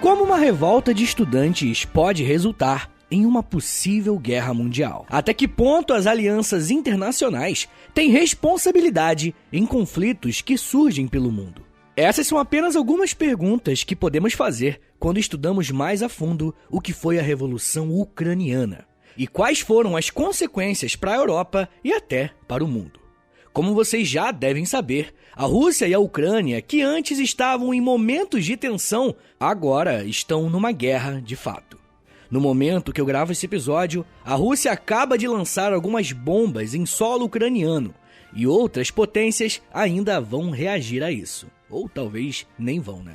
Como uma revolta de estudantes pode resultar em uma possível guerra mundial? Até que ponto as alianças internacionais têm responsabilidade em conflitos que surgem pelo mundo? Essas são apenas algumas perguntas que podemos fazer quando estudamos mais a fundo o que foi a Revolução Ucraniana e quais foram as consequências para a Europa e até para o mundo. Como vocês já devem saber, a Rússia e a Ucrânia, que antes estavam em momentos de tensão, agora estão numa guerra de fato. No momento que eu gravo esse episódio, a Rússia acaba de lançar algumas bombas em solo ucraniano e outras potências ainda vão reagir a isso. Ou talvez nem vão, né?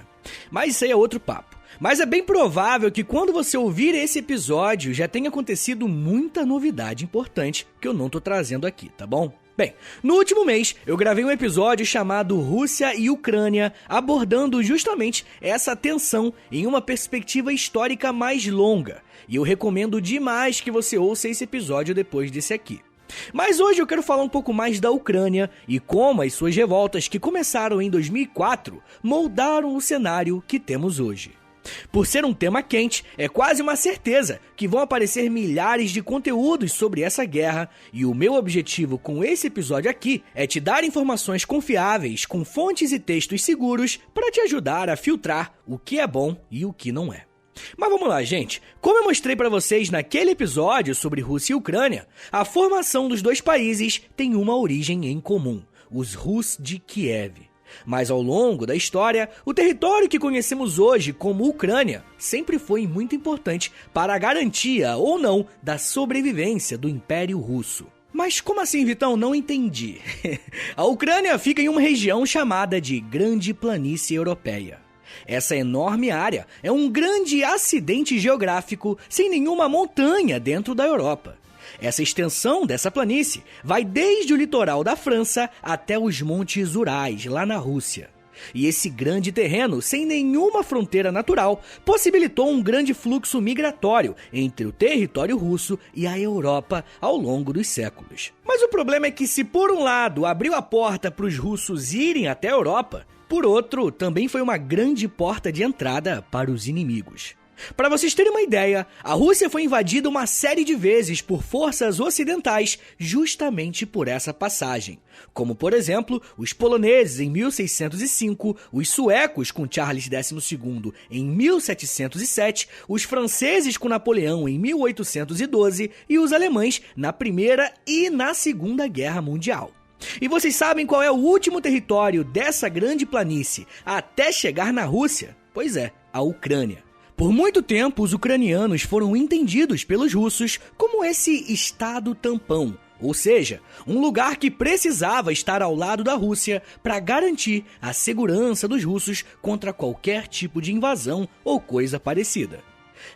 Mas isso aí é outro papo. Mas é bem provável que quando você ouvir esse episódio já tenha acontecido muita novidade importante que eu não tô trazendo aqui, tá bom? Bem, no último mês eu gravei um episódio chamado Rússia e Ucrânia, abordando justamente essa tensão em uma perspectiva histórica mais longa. E eu recomendo demais que você ouça esse episódio depois desse aqui. Mas hoje eu quero falar um pouco mais da Ucrânia e como as suas revoltas que começaram em 2004 moldaram o cenário que temos hoje. Por ser um tema quente, é quase uma certeza que vão aparecer milhares de conteúdos sobre essa guerra e o meu objetivo com esse episódio aqui é te dar informações confiáveis com fontes e textos seguros para te ajudar a filtrar o que é bom e o que não é. Mas vamos lá, gente. Como eu mostrei para vocês naquele episódio sobre Rússia e Ucrânia, a formação dos dois países tem uma origem em comum, os Rus de Kiev. Mas ao longo da história, o território que conhecemos hoje como Ucrânia sempre foi muito importante para a garantia ou não da sobrevivência do Império Russo. Mas como assim, Vitão? Não entendi. A Ucrânia fica em uma região chamada de Grande Planície Europeia. Essa enorme área é um grande acidente geográfico sem nenhuma montanha dentro da Europa. Essa extensão dessa planície vai desde o litoral da França até os Montes Urais, lá na Rússia. E esse grande terreno, sem nenhuma fronteira natural, possibilitou um grande fluxo migratório entre o território russo e a Europa ao longo dos séculos. Mas o problema é que se por um lado abriu a porta para os russos irem até a Europa, por outro, também foi uma grande porta de entrada para os inimigos. Para vocês terem uma ideia, a Rússia foi invadida uma série de vezes por forças ocidentais justamente por essa passagem. Como, por exemplo, os poloneses em 1605, os suecos com Charles XII em 1707, os franceses com Napoleão em 1812 e os alemães na Primeira e na Segunda Guerra Mundial. E vocês sabem qual é o último território dessa grande planície até chegar na Rússia? Pois é, a Ucrânia. Por muito tempo, os ucranianos foram entendidos pelos russos como esse estado tampão, ou seja, um lugar que precisava estar ao lado da Rússia para garantir a segurança dos russos contra qualquer tipo de invasão ou coisa parecida.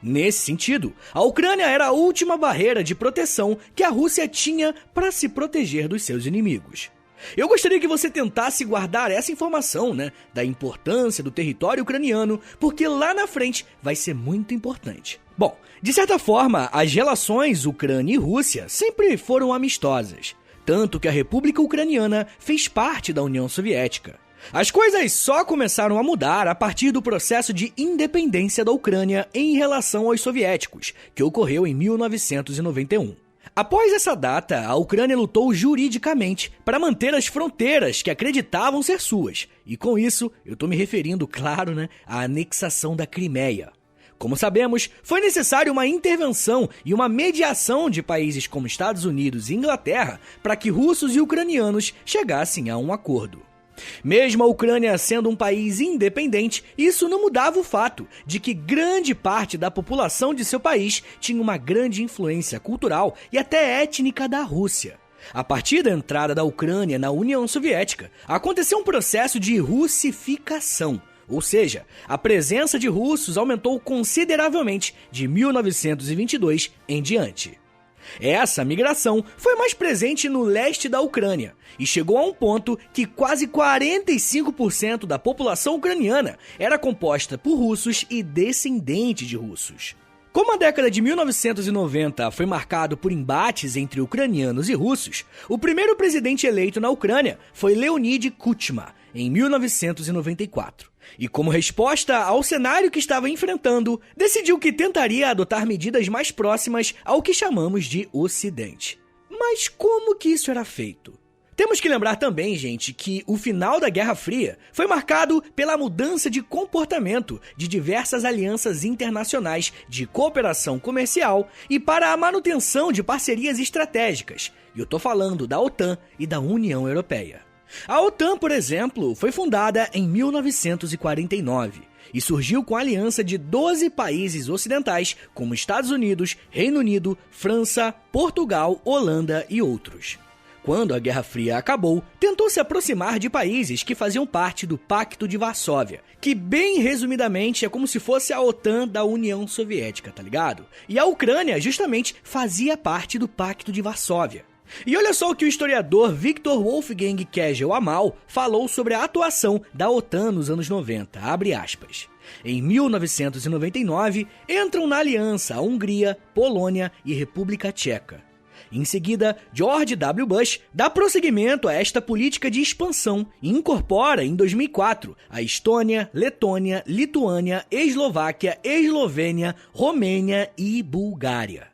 Nesse sentido, a Ucrânia era a última barreira de proteção que a Rússia tinha para se proteger dos seus inimigos. Eu gostaria que você tentasse guardar essa informação, da importância do território ucraniano, porque lá na frente vai ser muito importante. Bom, de certa forma, as relações Ucrânia e Rússia sempre foram amistosas, tanto que a República Ucraniana fez parte da União Soviética. As coisas só começaram a mudar a partir do processo de independência da Ucrânia em relação aos soviéticos, que ocorreu em 1991. Após essa data, a Ucrânia lutou juridicamente para manter as fronteiras que acreditavam ser suas. E com isso, eu estou me referindo, claro, à anexação da Crimeia. Como sabemos, foi necessária uma intervenção e uma mediação de países como Estados Unidos e Inglaterra para que russos e ucranianos chegassem a um acordo. Mesmo a Ucrânia sendo um país independente, isso não mudava o fato de que grande parte da população de seu país tinha uma grande influência cultural e até étnica da Rússia. A partir da entrada da Ucrânia na União Soviética, aconteceu um processo de russificação, ou seja, a presença de russos aumentou consideravelmente de 1922 em diante. Essa migração foi mais presente no leste da Ucrânia e chegou a um ponto que quase 45% da população ucraniana era composta por russos e descendentes de russos. Como a década de 1990 foi marcado por embates entre ucranianos e russos, o primeiro presidente eleito na Ucrânia foi Leonid Kuchma, em 1994. E como resposta ao cenário que estava enfrentando, decidiu que tentaria adotar medidas mais próximas ao que chamamos de Ocidente. Mas como que isso era feito? Temos que lembrar também, gente, que o final da Guerra Fria foi marcado pela mudança de comportamento de diversas alianças internacionais de cooperação comercial e para a manutenção de parcerias estratégicas. E eu tô falando da OTAN e da União Europeia. A OTAN, por exemplo, foi fundada em 1949 e surgiu com a aliança de 12 países ocidentais, como Estados Unidos, Reino Unido, França, Portugal, Holanda e outros. Quando a Guerra Fria acabou, tentou se aproximar de países que faziam parte do Pacto de Varsóvia, que bem resumidamente é como se fosse a OTAN da União Soviética, tá ligado? E a Ucrânia justamente fazia parte do Pacto de Varsóvia. E olha só o que o historiador Victor Wolfgang Kegel-Amal falou sobre a atuação da OTAN nos anos 90, abre aspas. Em 1999, entram na aliança a Hungria, Polônia e República Tcheca. Em seguida, George W. Bush dá prosseguimento a esta política de expansão e incorpora, em 2004, a Estônia, Letônia, Lituânia, Eslováquia, Eslovênia, Romênia e Bulgária.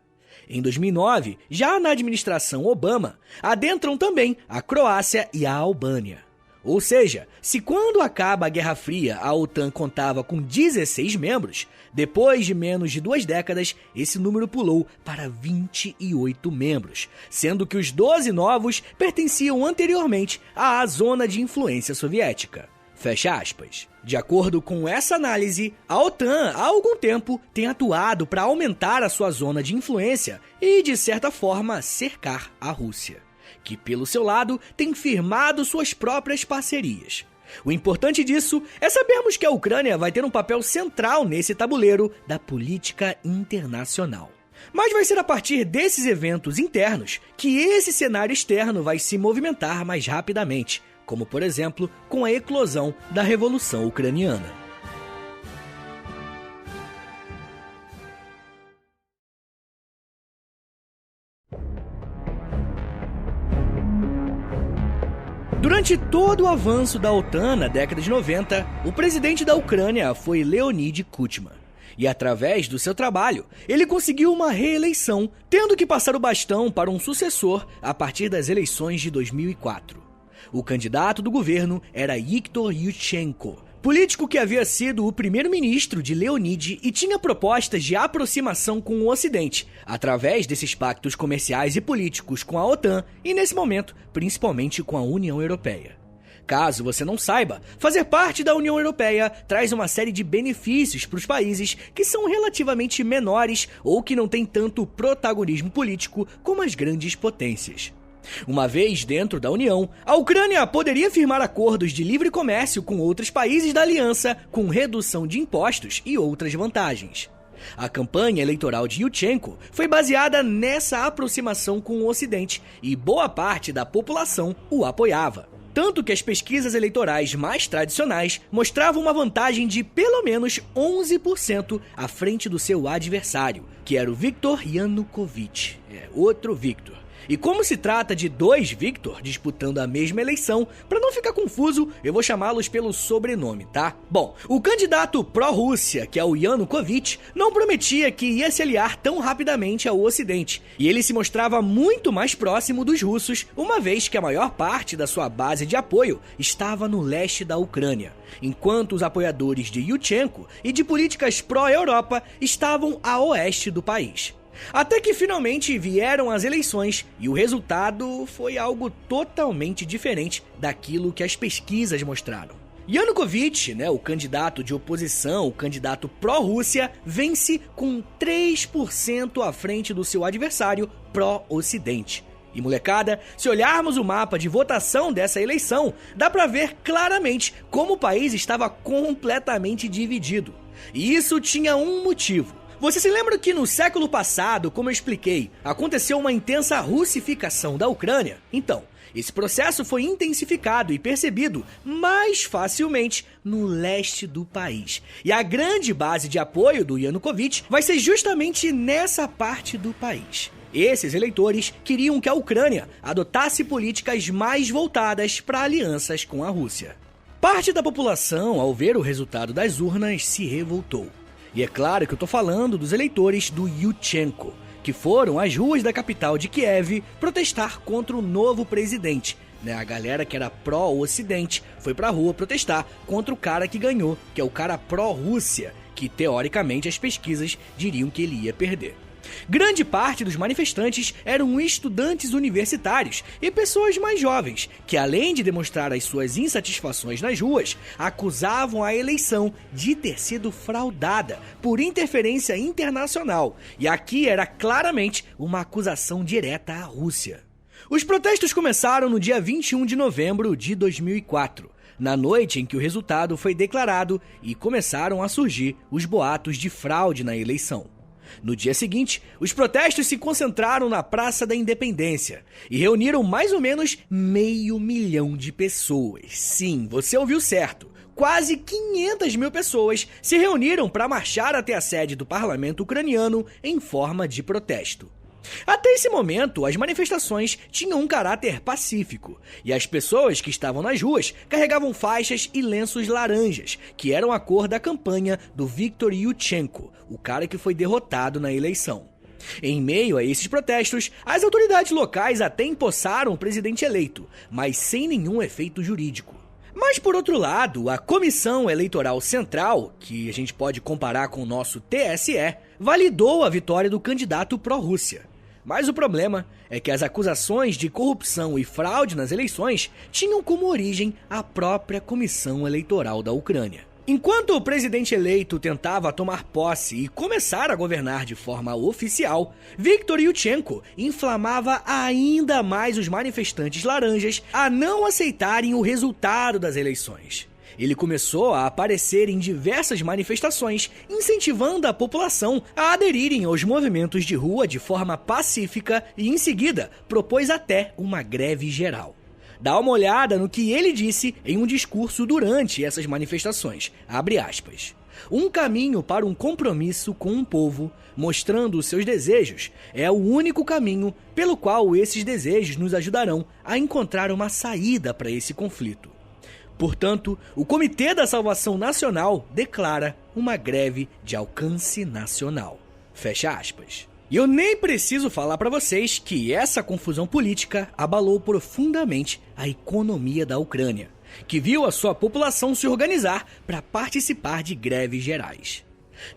Em 2009, já na administração Obama, adentram também a Croácia e a Albânia. Ou seja, se quando acaba a Guerra Fria a OTAN contava com 16 membros, depois de menos de 2 décadas, esse número pulou para 28 membros, sendo que os 12 novos pertenciam anteriormente à zona de influência soviética. Fecha aspas. De acordo com essa análise, a OTAN há algum tempo tem atuado para aumentar a sua zona de influência e, de certa forma, cercar a Rússia, que, pelo seu lado, tem firmado suas próprias parcerias. O importante disso é sabermos que a Ucrânia vai ter um papel central nesse tabuleiro da política internacional. Mas vai ser a partir desses eventos internos que esse cenário externo vai se movimentar mais rapidamente, como, por exemplo, com a eclosão da Revolução Ucraniana. Durante todo o avanço da OTAN na década de 90, o presidente da Ucrânia foi Leonid Kuchma. E através do seu trabalho, ele conseguiu uma reeleição, tendo que passar o bastão para um sucessor a partir das eleições de 2004. O candidato do governo era Viktor Yushchenko, político que havia sido o primeiro-ministro de Leonid e tinha propostas de aproximação com o Ocidente, através desses pactos comerciais e políticos com a OTAN e, nesse momento, principalmente com a União Europeia. Caso você não saiba, fazer parte da União Europeia traz uma série de benefícios para os países que são relativamente menores ou que não têm tanto protagonismo político como as grandes potências. Uma vez dentro da União, a Ucrânia poderia firmar acordos de livre comércio com outros países da aliança, com redução de impostos e outras vantagens. A campanha eleitoral de Yushchenko foi baseada nessa aproximação com o Ocidente e boa parte da população o apoiava. Tanto que as pesquisas eleitorais mais tradicionais mostravam uma vantagem de pelo menos 11% à frente do seu adversário, que era o Viktor Yanukovych, outro Viktor. E como se trata de 2 Viktor disputando a mesma eleição, para não ficar confuso, eu vou chamá-los pelo sobrenome, tá? Bom, o candidato pró-Rússia, que é o Yanukovych, não prometia que ia se aliar tão rapidamente ao Ocidente, e ele se mostrava muito mais próximo dos russos, uma vez que a maior parte da sua base de apoio estava no leste da Ucrânia, enquanto os apoiadores de Yushchenko e de políticas pró-Europa estavam a oeste do país. Até que finalmente vieram as eleições e o resultado foi algo totalmente diferente daquilo que as pesquisas mostraram. Yanukovych, o candidato de oposição, o candidato pró-Rússia, vence com 3% à frente do seu adversário pró-Ocidente. E molecada, se olharmos o mapa de votação dessa eleição, dá pra ver claramente como o país estava completamente dividido. E isso tinha um motivo. Você se lembra que no século passado, como eu expliquei, aconteceu uma intensa russificação da Ucrânia? Então, esse processo foi intensificado e percebido mais facilmente no leste do país. E a grande base de apoio do Yanukovych vai ser justamente nessa parte do país. Esses eleitores queriam que a Ucrânia adotasse políticas mais voltadas para alianças com a Rússia. Parte da população, ao ver o resultado das urnas, se revoltou. E é claro que eu tô falando dos eleitores do Yushchenko, que foram às ruas da capital de Kiev protestar contra o novo presidente. A galera que era pró-Ocidente foi pra rua protestar contra o cara que ganhou, que é o cara pró-Rússia, que teoricamente as pesquisas diriam que ele ia perder. Grande parte dos manifestantes eram estudantes universitários e pessoas mais jovens, que além de demonstrar as suas insatisfações nas ruas, acusavam a eleição de ter sido fraudada por interferência internacional. E aqui era claramente uma acusação direta à Rússia. Os protestos começaram no dia 21 de novembro de 2004, na noite em que o resultado foi declarado, e começaram a surgir os boatos de fraude na eleição. No dia seguinte, os protestos se concentraram na Praça da Independência e reuniram mais ou menos 500 mil de pessoas. Sim, você ouviu certo. Quase 500 mil pessoas se reuniram para marchar até a sede do parlamento ucraniano em forma de protesto. Até esse momento, as manifestações tinham um caráter pacífico, e as pessoas que estavam nas ruas carregavam faixas e lenços laranjas, que eram a cor da campanha do Viktor Yushchenko, o cara que foi derrotado na eleição. Em meio a esses protestos, as autoridades locais até empossaram o presidente eleito, mas sem nenhum efeito jurídico. Mas, por outro lado, a Comissão Eleitoral Central, que a gente pode comparar com o nosso TSE, validou a vitória do candidato pró-Rússia. Mas o problema é que as acusações de corrupção e fraude nas eleições tinham como origem a própria Comissão Eleitoral da Ucrânia. Enquanto o presidente eleito tentava tomar posse e começar a governar de forma oficial, Viktor Yushchenko inflamava ainda mais os manifestantes laranjas a não aceitarem o resultado das eleições. Ele começou a aparecer em diversas manifestações, incentivando a população a aderirem aos movimentos de rua de forma pacífica e, em seguida, propôs até uma greve geral. Dá uma olhada no que ele disse em um discurso durante essas manifestações. Abre aspas. Um caminho para um compromisso com um povo, mostrando os seus desejos, é o único caminho pelo qual esses desejos nos ajudarão a encontrar uma saída para esse conflito. Portanto, o Comitê da Salvação Nacional declara uma greve de alcance nacional. Fecha aspas. E eu nem preciso falar para vocês que essa confusão política abalou profundamente a economia da Ucrânia, que viu a sua população se organizar para participar de greves gerais.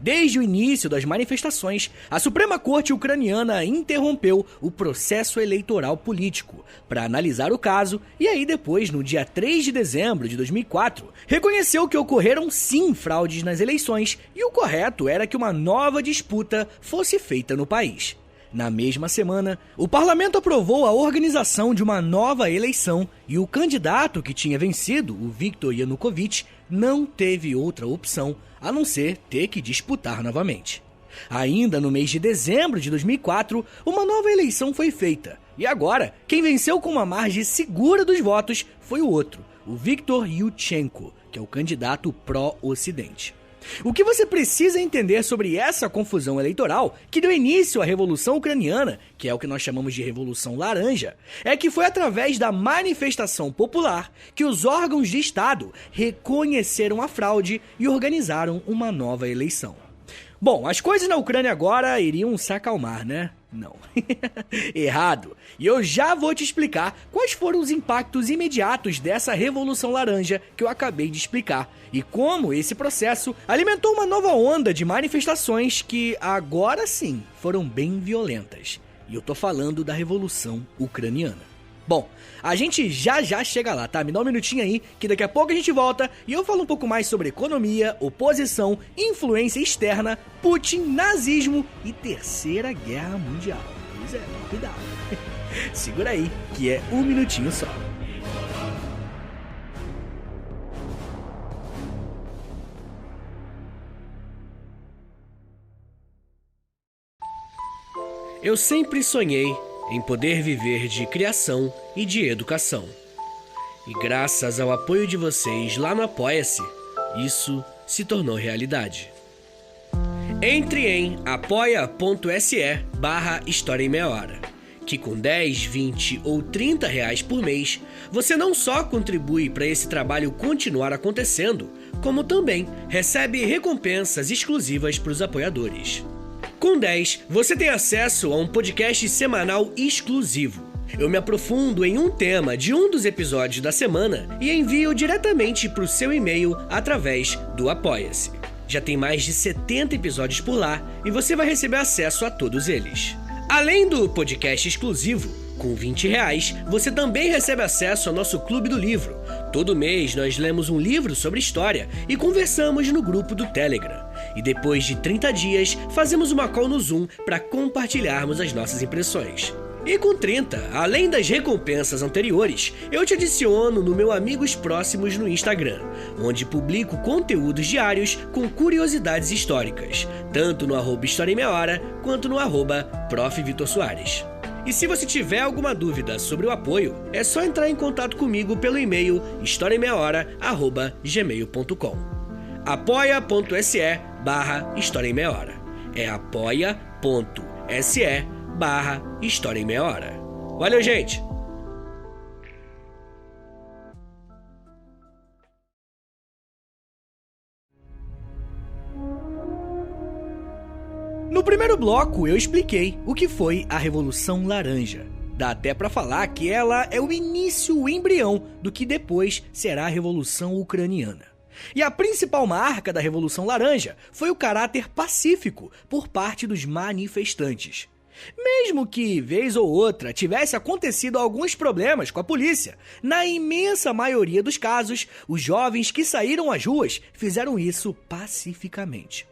Desde o início das manifestações, a Suprema Corte ucraniana interrompeu o processo eleitoral político para analisar o caso e aí depois, no dia 3 de dezembro de 2004, reconheceu que ocorreram sim fraudes nas eleições e o correto era que uma nova disputa fosse feita no país. Na mesma semana, o parlamento aprovou a organização de uma nova eleição e o candidato que tinha vencido, o Viktor Yanukovych, não teve outra opção a não ser ter que disputar novamente. Ainda no mês de dezembro de 2004, uma nova eleição foi feita. E agora, quem venceu com uma margem segura dos votos foi o outro, o Viktor Yushchenko, que é o candidato pró-Ocidente. O que você precisa entender sobre essa confusão eleitoral que deu início à Revolução Ucraniana, que é o que nós chamamos de Revolução Laranja, é que foi através da manifestação popular que os órgãos de Estado reconheceram a fraude e organizaram uma nova eleição. Bom, as coisas na Ucrânia agora iriam se acalmar, né? Não. Errado. E eu já vou te explicar quais foram os impactos imediatos dessa Revolução Laranja que eu acabei de explicar e como esse processo alimentou uma nova onda de manifestações que agora sim foram bem violentas. E eu tô falando da Revolução Ucraniana. Bom, a gente já chega lá, tá? Me dá um minutinho aí, que daqui a pouco a gente volta e eu falo um pouco mais sobre economia, oposição, influência externa, Putin, nazismo e Terceira Guerra Mundial. Pois é, cuidado. Segura aí, que é um minutinho só. Eu sempre sonhei em poder viver de criação e de educação. E graças ao apoio de vocês lá no Apoia-se, isso se tornou realidade. Entre em apoia.se/História em Meia Hora, que com 10, 20 ou 30 reais por mês, você não só contribui para esse trabalho continuar acontecendo, como também recebe recompensas exclusivas para os apoiadores. Com 10, você tem acesso a um podcast semanal exclusivo. Eu me aprofundo em um tema de um dos episódios da semana e envio diretamente para o seu e-mail através do Apoia-se. Já tem mais de 70 episódios por lá e você vai receber acesso a todos eles. Além do podcast exclusivo, com 20 reais, você também recebe acesso ao nosso Clube do Livro. Todo mês nós lemos um livro sobre história e conversamos no grupo do Telegram. E depois de 30 dias, fazemos uma call no Zoom para compartilharmos as nossas impressões. E com 30, além das recompensas anteriores, eu te adiciono no meu Amigos Próximos no Instagram, onde publico conteúdos diários com curiosidades históricas, tanto no @História em Meia Hora, quanto no @Prof. Vitor Soares. E se você tiver alguma dúvida sobre o apoio, é só entrar em contato comigo pelo e-mail historiaemmeiahora@gmail.com. apoia.se/História em Meia Hora. É apoia.se/História em Meia Hora. Valeu, gente! No primeiro bloco, eu expliquei o que foi a Revolução Laranja. Dá até pra falar que ela é o início, o embrião do que depois será a Revolução Ucraniana. E a principal marca da Revolução Laranja foi o caráter pacífico por parte dos manifestantes. Mesmo que, vez ou outra, tivesse acontecido alguns problemas com a polícia, na imensa maioria dos casos, os jovens que saíram às ruas fizeram isso pacificamente.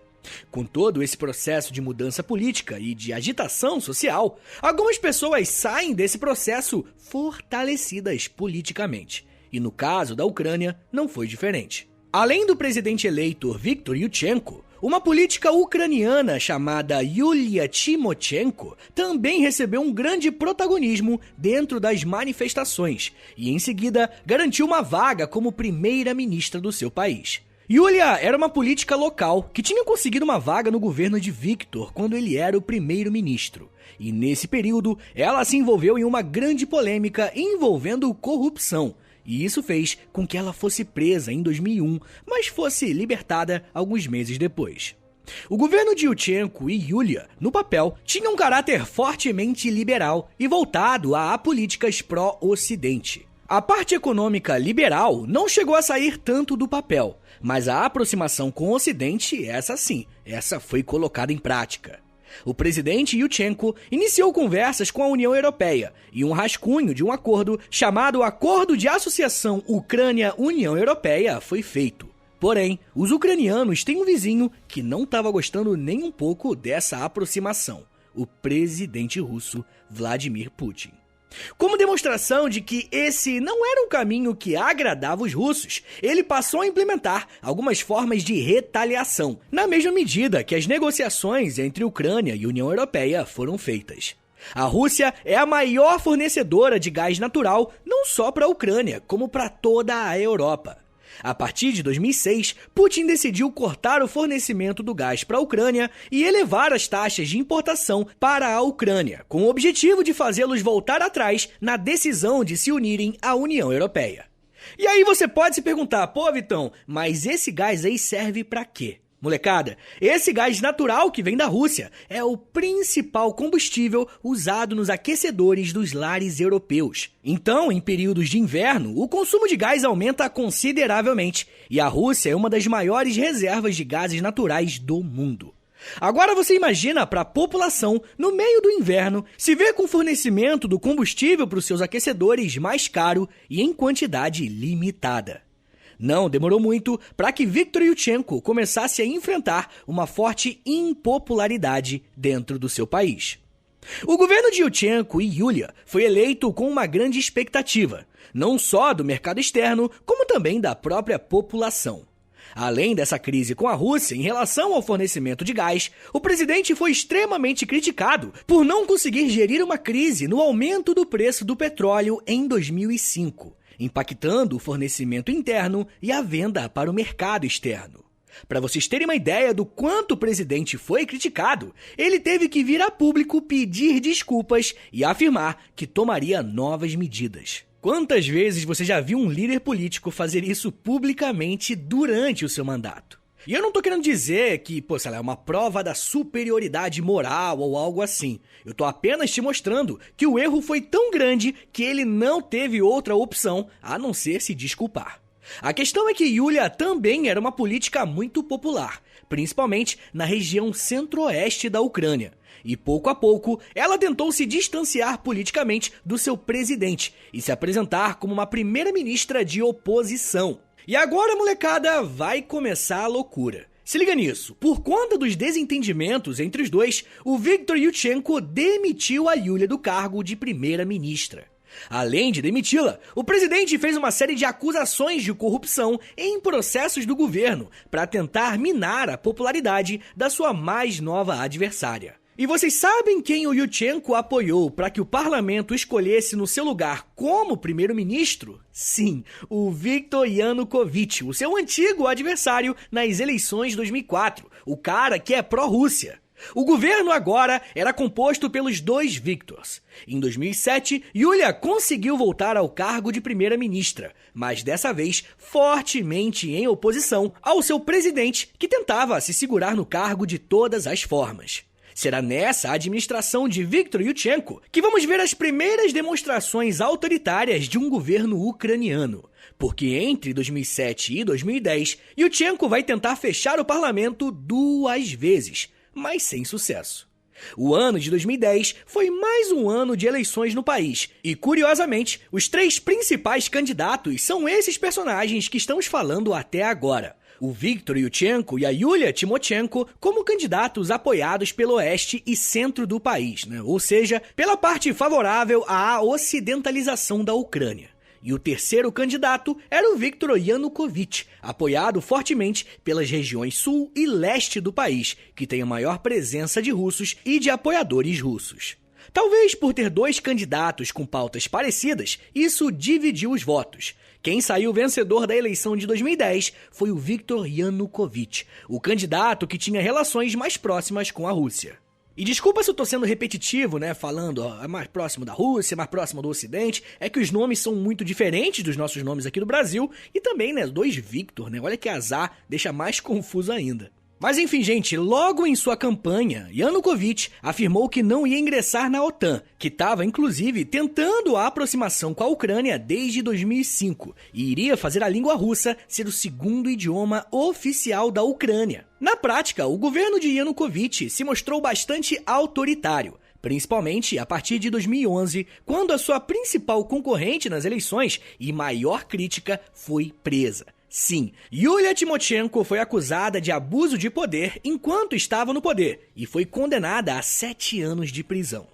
Com todo esse processo de mudança política e de agitação social, algumas pessoas saem desse processo fortalecidas politicamente. E no caso da Ucrânia, não foi diferente. Além do presidente eleito Viktor Yushchenko, uma política ucraniana chamada Yulia Tymoshenko também recebeu um grande protagonismo dentro das manifestações e, em seguida, garantiu uma vaga como primeira-ministra do seu país. Yulia era uma política local que tinha conseguido uma vaga no governo de Viktor quando ele era o primeiro-ministro. E nesse período, ela se envolveu em uma grande polêmica envolvendo corrupção. E isso fez com que ela fosse presa em 2001, mas fosse libertada alguns meses depois. O governo de Yushchenko e Yulia, no papel, tinha um caráter fortemente liberal e voltado a políticas pró-Ocidente. A parte econômica liberal não chegou a sair tanto do papel, mas a aproximação com o Ocidente, essa sim, essa foi colocada em prática. O presidente Yushchenko iniciou conversas com a União Europeia e um rascunho de um acordo chamado Acordo de Associação Ucrânia-União Europeia foi feito. Porém, os ucranianos têm um vizinho que não estava gostando nem um pouco dessa aproximação, o presidente russo Vladimir Putin. Como demonstração de que esse não era um caminho que agradava os russos, ele passou a implementar algumas formas de retaliação, na mesma medida que as negociações entre Ucrânia e União Europeia foram feitas. A Rússia é a maior fornecedora de gás natural, não só para a Ucrânia, como para toda a Europa. A partir de 2006, Putin decidiu cortar o fornecimento do gás para a Ucrânia e elevar as taxas de importação para a Ucrânia, com o objetivo de fazê-los voltar atrás na decisão de se unirem à União Europeia. E aí você pode se perguntar, pô Vitão, mas esse gás aí serve para quê? Molecada, esse gás natural que vem da Rússia é o principal combustível usado nos aquecedores dos lares europeus. Então, em períodos de inverno, o consumo de gás aumenta consideravelmente e a Rússia é uma das maiores reservas de gases naturais do mundo. Agora você imagina para a população, no meio do inverno, se ver com o fornecimento do combustível para os seus aquecedores mais caro e em quantidade limitada. Não demorou muito para que Viktor Yushchenko começasse a enfrentar uma forte impopularidade dentro do seu país. O governo de Yushchenko e Yulia foi eleito com uma grande expectativa, não só do mercado externo, como também da própria população. Além dessa crise com a Rússia em relação ao fornecimento de gás, o presidente foi extremamente criticado por não conseguir gerir uma crise no aumento do preço do petróleo em 2005. Impactando o fornecimento interno e a venda para o mercado externo. Para vocês terem uma ideia do quanto o presidente foi criticado, ele teve que vir a público pedir desculpas e afirmar que tomaria novas medidas. Quantas vezes você já viu um líder político fazer isso publicamente durante o seu mandato? E eu não tô querendo dizer que, sei lá, é uma prova da superioridade moral ou algo assim. Eu tô apenas te mostrando que o erro foi tão grande que ele não teve outra opção a não ser se desculpar. A questão é que Yulia também era uma política muito popular, principalmente na região centro-oeste da Ucrânia. E pouco a pouco, ela tentou se distanciar politicamente do seu presidente e se apresentar como uma primeira-ministra de oposição. E agora, molecada, vai começar a loucura. Se liga nisso, por conta dos desentendimentos entre os dois, o Viktor Yushchenko demitiu a Yulia do cargo de primeira-ministra. Além de demiti-la, o presidente fez uma série de acusações de corrupção em processos do governo para tentar minar a popularidade da sua mais nova adversária. E vocês sabem quem o Yushchenko apoiou para que o parlamento escolhesse no seu lugar como primeiro-ministro? Sim, o Viktor Yanukovych, o seu antigo adversário nas eleições de 2004, o cara que é pró-Rússia. O governo agora era composto pelos dois Viktors. Em 2007, Yulia conseguiu voltar ao cargo de primeira-ministra, mas dessa vez fortemente em oposição ao seu presidente, que tentava se segurar no cargo de todas as formas. Será nessa administração de Viktor Yushchenko que vamos ver as primeiras demonstrações autoritárias de um governo ucraniano. Porque entre 2007 e 2010, Yushchenko vai tentar fechar o parlamento 2 vezes, mas sem sucesso. O ano de 2010 foi mais um ano de eleições no país, e curiosamente, os 3 principais candidatos são esses personagens que estamos falando até agora. O Viktor Yushchenko e a Yulia Tymoshenko como candidatos apoiados pelo oeste e centro do país, ou seja, pela parte favorável à ocidentalização da Ucrânia. E o terceiro candidato era o Viktor Yanukovych, apoiado fortemente pelas regiões sul e leste do país, que tem a maior presença de russos e de apoiadores russos. Talvez por ter 2 candidatos com pautas parecidas, isso dividiu os votos. Quem saiu vencedor da eleição de 2010 foi o Viktor Yanukovych, o candidato que tinha relações mais próximas com a Rússia. E desculpa se eu tô sendo repetitivo, falando, é mais próximo da Rússia, mais próximo do Ocidente, é que os nomes são muito diferentes dos nossos nomes aqui do Brasil, e também, 2 Viktor, olha que azar, deixa mais confuso ainda. Mas enfim, gente, logo em sua campanha, Yanukovych afirmou que não ia ingressar na OTAN, que estava, inclusive, tentando a aproximação com a Ucrânia desde 2005, e iria fazer a língua russa ser o segundo idioma oficial da Ucrânia. Na prática, o governo de Yanukovych se mostrou bastante autoritário, principalmente a partir de 2011, quando a sua principal concorrente nas eleições e maior crítica foi presa. Sim, Yulia Tymoshenko foi acusada de abuso de poder enquanto estava no poder e foi condenada a 7 anos de prisão.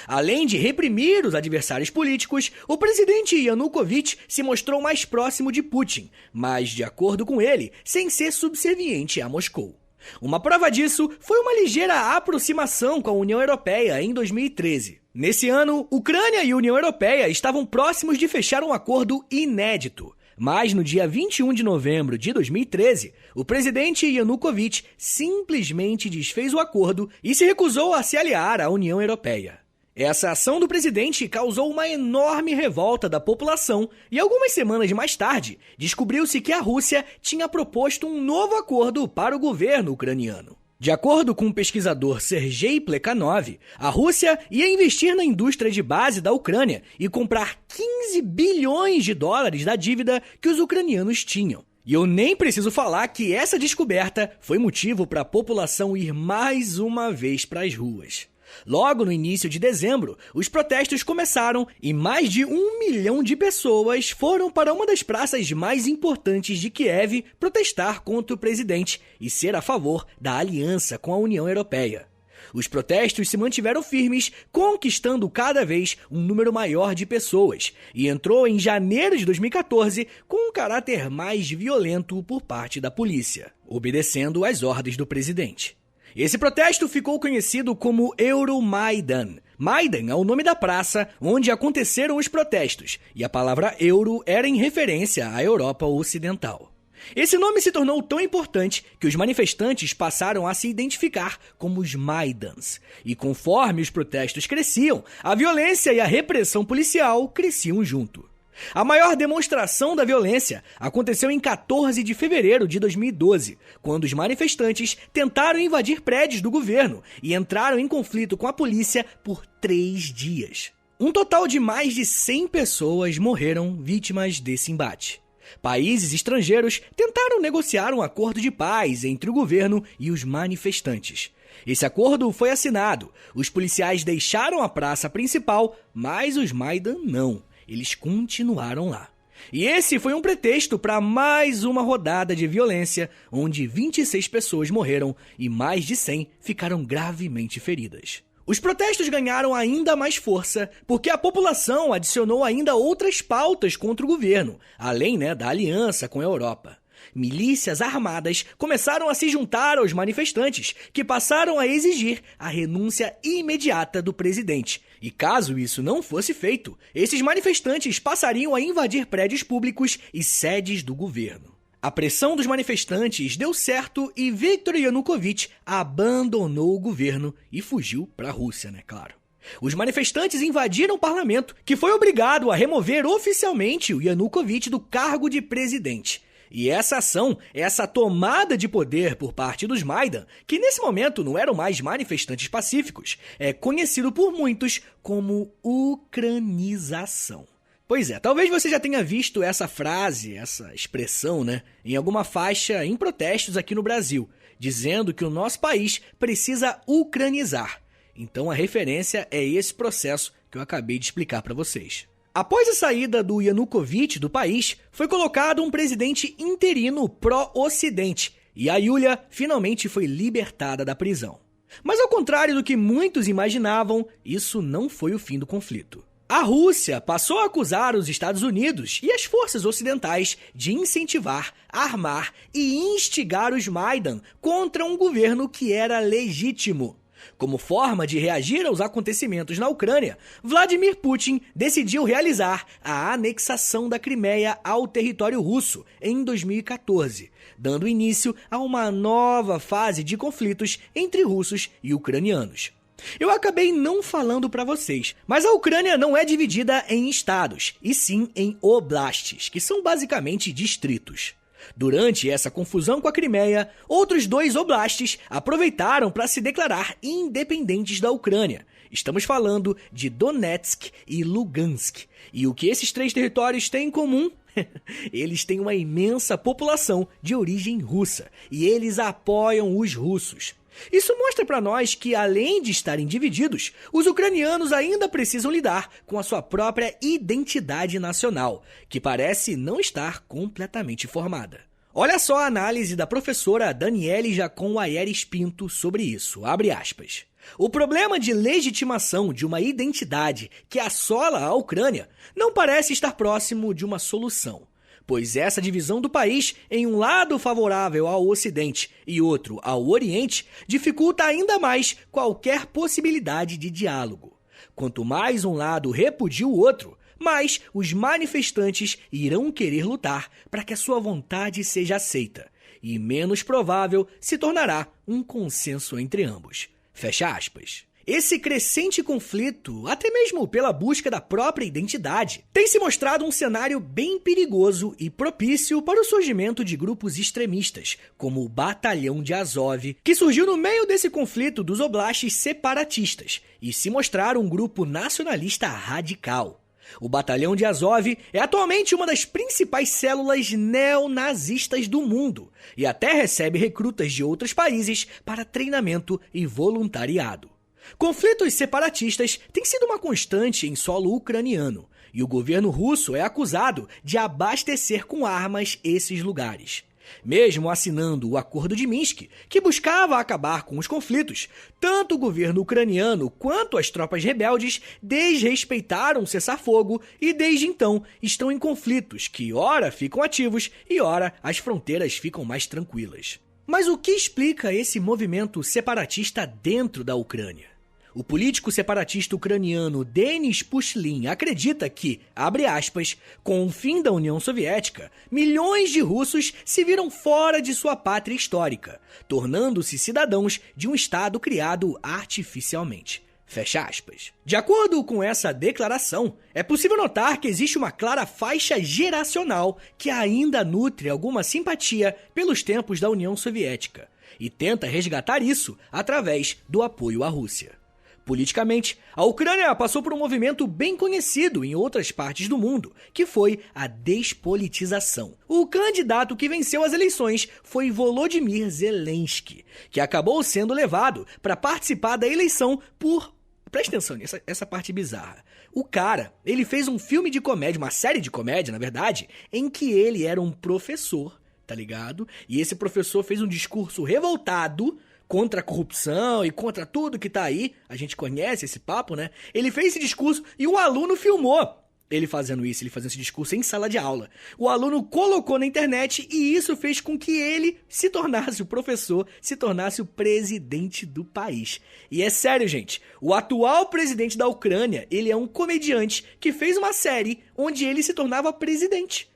Além de reprimir os adversários políticos, o presidente Yanukovych se mostrou mais próximo de Putin, mas, de acordo com ele, sem ser subserviente a Moscou. Uma prova disso foi uma ligeira aproximação com a União Europeia em 2013. Nesse ano, Ucrânia e União Europeia estavam próximos de fechar um acordo inédito. Mas no dia 21 de novembro de 2013, o presidente Yanukovych simplesmente desfez o acordo e se recusou a se aliar à União Europeia. Essa ação do presidente causou uma enorme revolta da população e algumas semanas mais tarde, descobriu-se que a Rússia tinha proposto um novo acordo para o governo ucraniano. De acordo com o pesquisador Sergei Plekhanov, a Rússia ia investir na indústria de base da Ucrânia e comprar 15 bilhões de dólares da dívida que os ucranianos tinham. E eu nem preciso falar que essa descoberta foi motivo para a população ir mais uma vez para as ruas. Logo no início de dezembro, os protestos começaram e mais de 1 milhão de pessoas foram para uma das praças mais importantes de Kiev protestar contra o presidente e ser a favor da aliança com a União Europeia. Os protestos se mantiveram firmes, conquistando cada vez um número maior de pessoas, e entrou em janeiro de 2014 com um caráter mais violento por parte da polícia, obedecendo às ordens do presidente. Esse protesto ficou conhecido como Euromaidan. Maidan é o nome da praça onde aconteceram os protestos, e a palavra euro era em referência à Europa Ocidental. Esse nome se tornou tão importante que os manifestantes passaram a se identificar como os Maidans. E conforme os protestos cresciam, a violência e a repressão policial cresciam junto. A maior demonstração da violência aconteceu em 14 de fevereiro de 2012, quando os manifestantes tentaram invadir prédios do governo e entraram em conflito com a polícia por 3 dias. Um total de mais de 100 pessoas morreram vítimas desse embate. Países estrangeiros tentaram negociar um acordo de paz entre o governo e os manifestantes. Esse acordo foi assinado, os policiais deixaram a praça principal, mas os Maidan não. Eles continuaram lá. E esse foi um pretexto para mais uma rodada de violência, onde 26 pessoas morreram e mais de 100 ficaram gravemente feridas. Os protestos ganharam ainda mais força porque a população adicionou ainda outras pautas contra o governo, além da aliança com a Europa. Milícias armadas começaram a se juntar aos manifestantes, que passaram a exigir a renúncia imediata do presidente. E caso isso não fosse feito, esses manifestantes passariam a invadir prédios públicos e sedes do governo. A pressão dos manifestantes deu certo e Viktor Yanukovych abandonou o governo e fugiu para a Rússia, claro. Os manifestantes invadiram o parlamento, que foi obrigado a remover oficialmente o Yanukovych do cargo de presidente. E essa ação, essa tomada de poder por parte dos Maidan, que nesse momento não eram mais manifestantes pacíficos, é conhecido por muitos como ucranização. Pois é, talvez você já tenha visto essa frase, essa expressão, em alguma faixa em protestos aqui no Brasil, dizendo que o nosso país precisa ucranizar. Então a referência é esse processo que eu acabei de explicar para vocês. Após a saída do Yanukovych do país, foi colocado um presidente interino pró-Ocidente e a Yulia finalmente foi libertada da prisão. Mas ao contrário do que muitos imaginavam, isso não foi o fim do conflito. A Rússia passou a acusar os Estados Unidos e as forças ocidentais de incentivar, armar e instigar os Maidan contra um governo que era legítimo. Como forma de reagir aos acontecimentos na Ucrânia, Vladimir Putin decidiu realizar a anexação da Crimeia ao território russo em 2014, dando início a uma nova fase de conflitos entre russos e ucranianos. Eu acabei não falando para vocês, mas a Ucrânia não é dividida em estados, e sim em oblastes, que são basicamente distritos. Durante essa confusão com a Crimeia, outros 2 oblastes aproveitaram para se declarar independentes da Ucrânia. Estamos falando de Donetsk e Lugansk. E o que esses 3 territórios têm em comum? Eles têm uma imensa população de origem russa e eles apoiam os russos. Isso mostra para nós que, além de estarem divididos, os ucranianos ainda precisam lidar com a sua própria identidade nacional, que parece não estar completamente formada. Olha só a análise da professora Daniele Jacon Ayeres Pinto sobre isso, abre aspas. O problema de legitimação de uma identidade que assola a Ucrânia não parece estar próximo de uma solução, pois essa divisão do país em um lado favorável ao Ocidente e outro ao Oriente dificulta ainda mais qualquer possibilidade de diálogo. Quanto mais um lado repudia o outro, mais os manifestantes irão querer lutar para que a sua vontade seja aceita, e menos provável se tornará um consenso entre ambos. Fecha aspas. Esse crescente conflito, até mesmo pela busca da própria identidade, tem se mostrado um cenário bem perigoso e propício para o surgimento de grupos extremistas, como o Batalhão de Azov, que surgiu no meio desse conflito dos oblastes separatistas e se mostrar um grupo nacionalista radical. O Batalhão de Azov é atualmente uma das principais células neonazistas do mundo e até recebe recrutas de outros países para treinamento e voluntariado. Conflitos separatistas têm sido uma constante em solo ucraniano, e o governo russo é acusado de abastecer com armas esses lugares. Mesmo assinando o Acordo de Minsk, que buscava acabar com os conflitos, tanto o governo ucraniano quanto as tropas rebeldes desrespeitaram o cessar-fogo e desde então estão em conflitos que ora ficam ativos e ora as fronteiras ficam mais tranquilas. Mas o que explica esse movimento separatista dentro da Ucrânia? O político separatista ucraniano Denis Pushlin acredita que, abre aspas, com o fim da União Soviética, milhões de russos se viram fora de sua pátria histórica, tornando-se cidadãos de um Estado criado artificialmente. Fecha aspas. De acordo com essa declaração, é possível notar que existe uma clara faixa geracional que ainda nutre alguma simpatia pelos tempos da União Soviética e tenta resgatar isso através do apoio à Rússia. Politicamente, a Ucrânia passou por um movimento bem conhecido em outras partes do mundo, que foi a despolitização. O candidato que venceu as eleições foi Volodymyr Zelensky, que acabou sendo levado para participar da eleição por... Presta atenção nessa parte bizarra. O cara, ele fez um filme de comédia, uma série de comédia, na verdade, em que ele era um professor, tá ligado? E esse professor fez um discurso revoltado contra a corrupção e contra tudo que tá aí. A gente conhece esse papo, né? Ele fez esse discurso e um aluno filmou ele fazendo esse discurso em sala de aula. O aluno colocou na internet e isso fez com que ele se tornasse o professor, se tornasse o presidente do país. E é sério, gente, o atual presidente da Ucrânia, ele é um comediante que fez uma série onde ele se tornava presidente.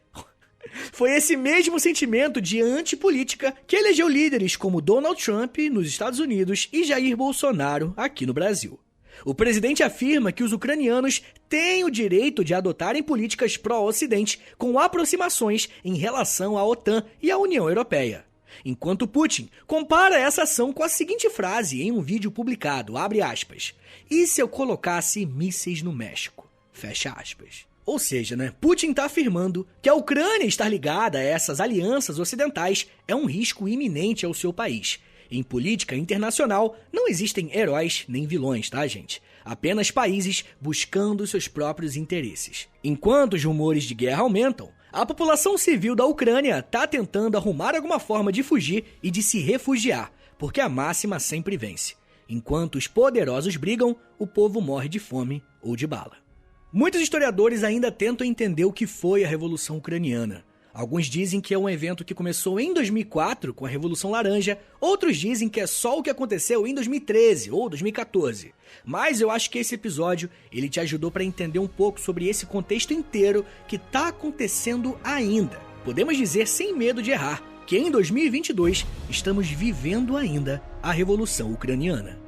Foi esse mesmo sentimento de antipolítica que elegeu líderes como Donald Trump nos Estados Unidos e Jair Bolsonaro aqui no Brasil. O presidente afirma que os ucranianos têm o direito de adotarem políticas pró-Ocidente com aproximações em relação à OTAN e à União Europeia. Enquanto Putin compara essa ação com a seguinte frase em um vídeo publicado, abre aspas, "E se eu colocasse mísseis no México?" Fecha aspas. Ou seja, Putin está afirmando que a Ucrânia estar ligada a essas alianças ocidentais é um risco iminente ao seu país. Em política internacional, não existem heróis nem vilões, tá, gente? Apenas países buscando seus próprios interesses. Enquanto os rumores de guerra aumentam, a população civil da Ucrânia está tentando arrumar alguma forma de fugir e de se refugiar, porque a máxima sempre vence. Enquanto os poderosos brigam, o povo morre de fome ou de bala. Muitos historiadores ainda tentam entender o que foi a Revolução Ucraniana. Alguns dizem que é um evento que começou em 2004, com a Revolução Laranja, outros dizem que é só o que aconteceu em 2013 ou 2014. Mas eu acho que esse episódio, ele te ajudou para entender um pouco sobre esse contexto inteiro que está acontecendo ainda. Podemos dizer sem medo de errar, que em 2022 estamos vivendo ainda a Revolução Ucraniana.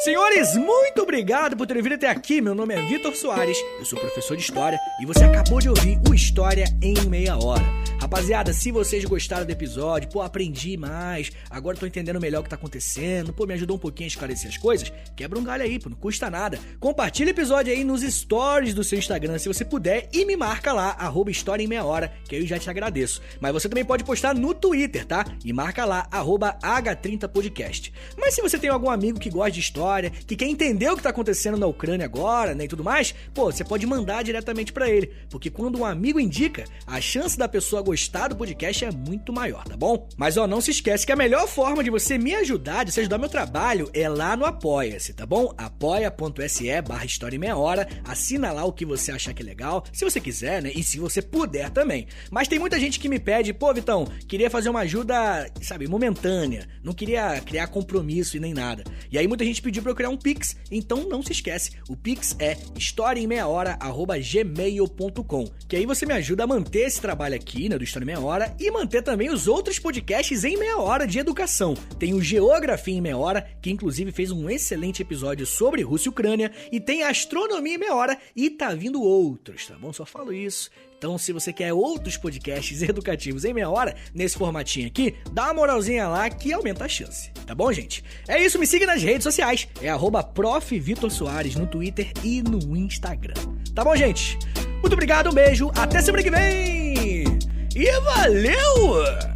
Senhores, muito obrigado por terem vindo até aqui. Meu nome é Vitor Soares, eu sou professor de História e você acabou de ouvir o História em Meia Hora. Rapaziada, se vocês gostaram do episódio, aprendi mais, agora tô entendendo melhor o que tá acontecendo, me ajudou um pouquinho a esclarecer as coisas, quebra um galho aí, não custa nada. Compartilha o episódio aí nos stories do seu Instagram, se você puder, e me marca lá, @História em Meia Hora, que aí eu já te agradeço. Mas você também pode postar no Twitter, tá? E marca lá, @H30podcast. Mas se você tem algum amigo que gosta de história, que quer entender o que tá acontecendo na Ucrânia agora, e tudo mais, você pode mandar diretamente pra ele, porque quando um amigo indica, a chance da pessoa gostar do podcast é muito maior, tá bom? Mas não se esquece que a melhor forma de você me ajudar, de você ajudar meu trabalho, é lá no Apoia-se, tá bom? apoia.se/História em Meia Hora, assina lá o que você achar que é legal, se você quiser, e se você puder também. Mas tem muita gente que me pede, Vitão, queria fazer uma ajuda, momentânea, não queria criar compromisso e nem nada. E aí muita gente pediu pra eu criar um Pix, então não se esquece, o Pix é historiaemmeiahora@gmail.com, que aí você me ajuda a manter esse trabalho aqui, do História em Meia Hora, e manter também os outros podcasts em meia hora de educação. Tem o Geografia em Meia Hora, que inclusive fez um excelente episódio sobre Rússia e Ucrânia, e tem Astronomia em Meia Hora, e tá vindo outros, tá bom? Só falo isso. Então, se você quer outros podcasts educativos em meia hora, nesse formatinho aqui, dá uma moralzinha lá que aumenta a chance. Tá bom, gente? É isso, me siga nas redes sociais. É @Prof. Vitor Soares no Twitter e no Instagram. Tá bom, gente? Muito obrigado, um beijo, até semana que vem! E valeu!